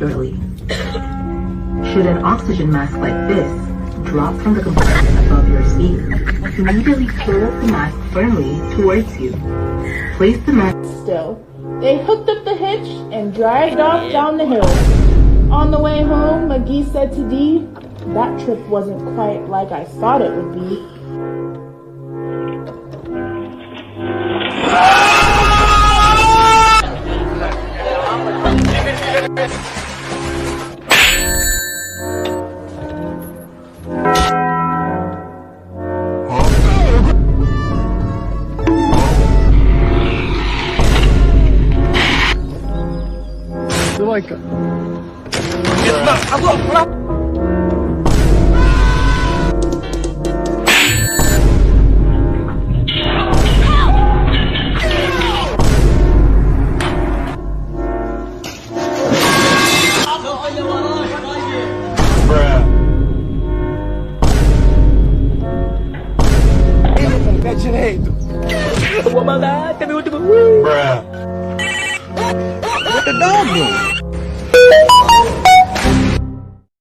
securely. Should an oxygen mask like this drop from the compartment above your speaker, immediately pull the mask firmly towards you. Place the mask still. They hooked up the hitch and dragged off down the hill. On the way home, McGee said to Dee, "That trip wasn't quite like I thought it would be." Like Bruh. What the dog doing?